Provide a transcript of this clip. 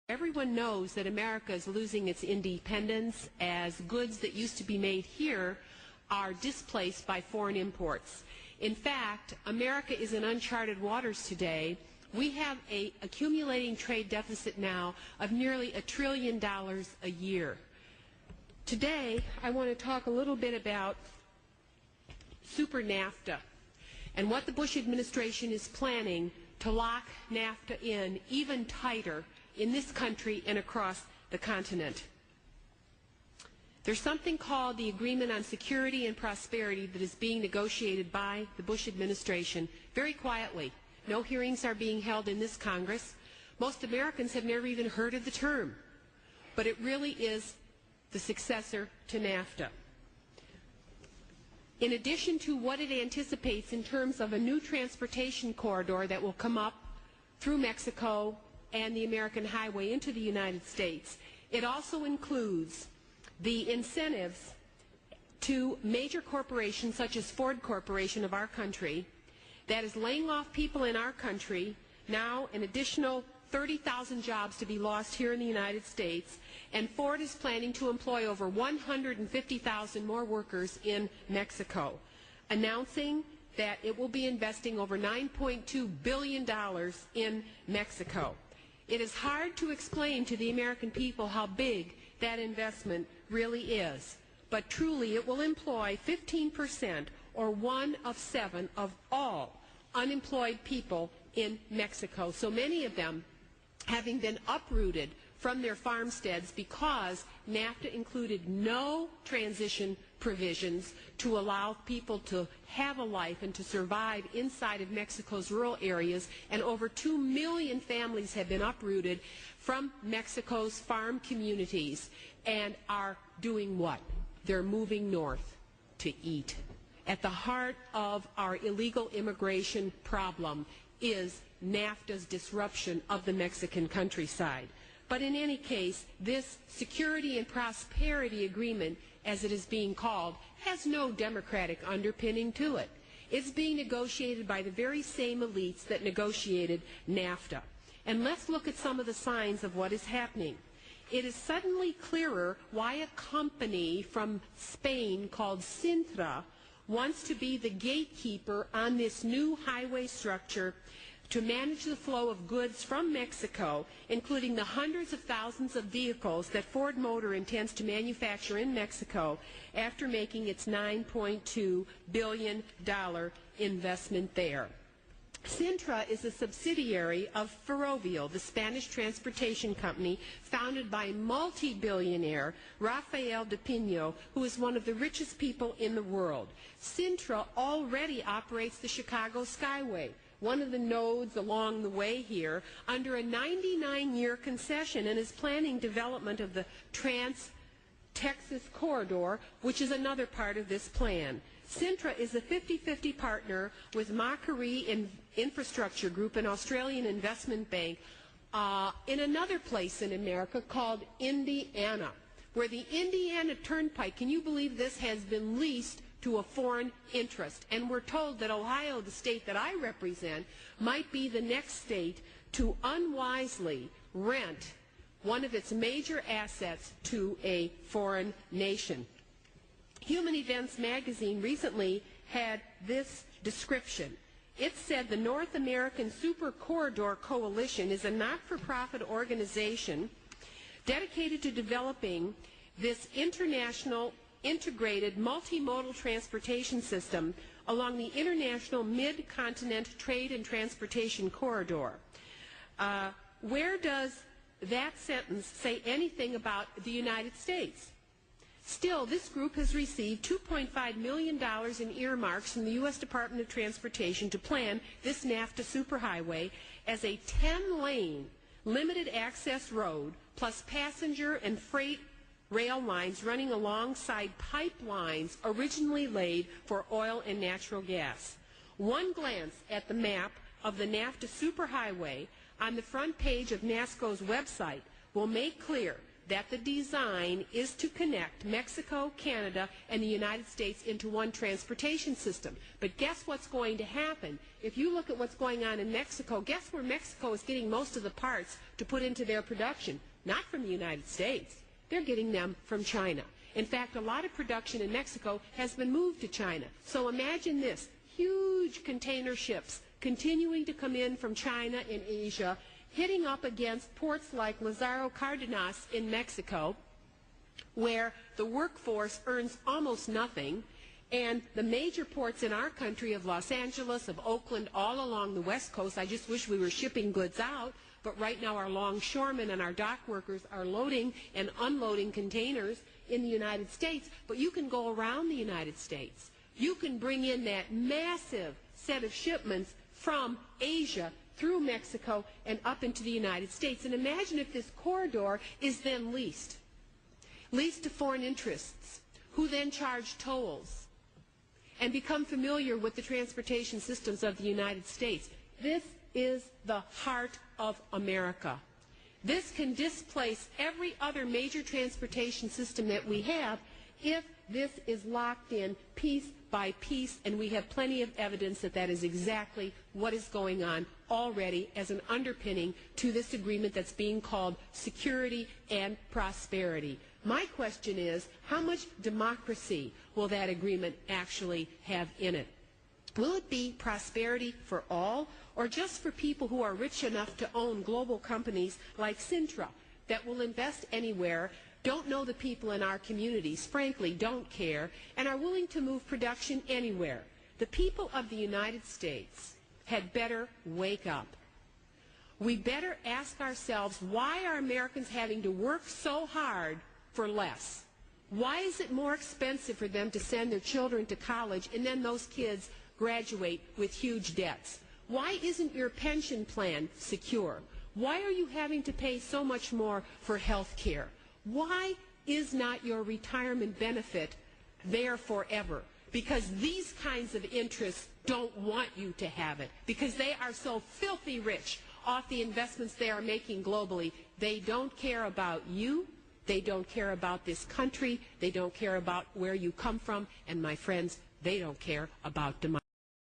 Everyone knows that America is losing its independence as goods that used to be made here are displaced by foreign imports. In fact, America is in uncharted waters today. We have an accumulating trade deficit now of nearly $1 trillion a year. Today, I want to talk a little bit about Super NAFTA and what the Bush administration is planning to lock NAFTA in even tighter in this country and across the continent. There's something called the Agreement on Security and Prosperity that is being negotiated by the Bush administration very quietly. No hearings are being held in this Congress. Most Americans have never even heard of the term, but it really is the successor to NAFTA. In addition to what it anticipates in terms of a new transportation corridor that will come up through Mexico and the American highway into the United States, it also includes the incentives to major corporations such as Ford Corporation of our country that is laying off people in our country, now an additional 30,000 jobs to be lost here in the United States, and Ford is planning to employ over 150,000 more workers in Mexico, announcing that it will be investing over $9.2 billion in Mexico. It is hard to explain to the American people how big that investment really is, but truly it will employ 15%, or 1 of 7 of all unemployed people in Mexico, so many of them having been uprooted from their farmsteads because NAFTA included no transition provisions to allow people to have a life and to survive inside of Mexico's rural areas, and over 2 million families have been uprooted from Mexico's farm communities and are doing what? They're moving north to eat. At the heart of our illegal immigration problem is NAFTA's disruption of the Mexican countryside. But in any case, this Security and Prosperity Agreement, as it is being called, has no democratic underpinning to it. It's being negotiated by the very same elites that negotiated NAFTA. And let's look at some of the signs of what is happening. It is suddenly clearer why a company from Spain called Sintra wants to be the gatekeeper on this new highway structure to manage the flow of goods from Mexico, including the hundreds of thousands of vehicles that Ford Motor intends to manufacture in Mexico after making its $9.2 billion investment there. Sintra is a subsidiary of Ferrovial, the Spanish transportation company founded by multi-billionaire Rafael de Pino, who is one of the richest people in the world. Sintra already operates the Chicago Skyway, one of the nodes along the way here, under a 99-year concession, and is planning development of the Trans-Texas Corridor, which is another part of this plan. Sintra is a 50-50 partner with Macquarie Infrastructure Group, an Australian investment bank, in another place in America called Indiana, where the Indiana Turnpike, can you believe this, has been leased to a foreign interest. And we're told that Ohio, the state that I represent, might be the next state to unwisely rent one of its major assets to a foreign nation. Human Events magazine recently had this description. It said the North American Super Corridor Coalition is a not-for-profit organization dedicated to developing this international integrated multimodal transportation system along the international mid-continent trade and transportation corridor. Where does that sentence say anything about the United States? Still, this group has received $2.5 million in earmarks from the U.S. Department of Transportation to plan this NAFTA superhighway as a 10-lane limited access road plus passenger and freight rail lines running alongside pipelines originally laid for oil and natural gas. One glance at the map of the NAFTA superhighway on the front page of NASCO's website will make clear that the design is to connect Mexico, Canada, and the United States into one transportation system. But guess what's going to happen? If you look at what's going on in Mexico, guess where Mexico is getting most of the parts to put into their production? Not from the United States. They're getting them from China. In fact, a lot of production in Mexico has been moved to China. So imagine this, huge container ships continuing to come in from China and Asia, hitting up against ports like Lázaro Cárdenas in Mexico, where the workforce earns almost nothing, and the major ports in our country of Los Angeles, of Oakland, all along the West Coast. I just wish we were shipping goods out, but right now our longshoremen and our dock workers are loading and unloading containers in the United States, but you can go around the United States. You can bring in that massive set of shipments from Asia through Mexico and up into the United States. And imagine if this corridor is then leased to foreign interests, who then charge tolls and become familiar with the transportation systems of the United States. This is the heart of America. This can displace every other major transportation system that we have if this is locked in piece by piece, and we have plenty of evidence that that is exactly what is going on already as an underpinning to this agreement that's being called security and prosperity. My question is, how much democracy will that agreement actually have in it? Will it be prosperity for all, or just for people who are rich enough to own global companies like Sintra that will invest anywhere, don't know the people in our communities, frankly don't care, and are willing to move production anywhere? The people of the United States had better wake up. We better ask ourselves, why are Americans having to work so hard for less? Why is it more expensive for them to send their children to college and then those kids graduate with huge debts? Why isn't your pension plan secure? Why are you having to pay so much more for health care? Why is not your retirement benefit there forever? Because these kinds of interests don't want you to have it, because they are so filthy rich off the investments they are making globally. They don't care about you. They don't care about this country. They don't care about where you come from. And my friends, they don't care about democracy.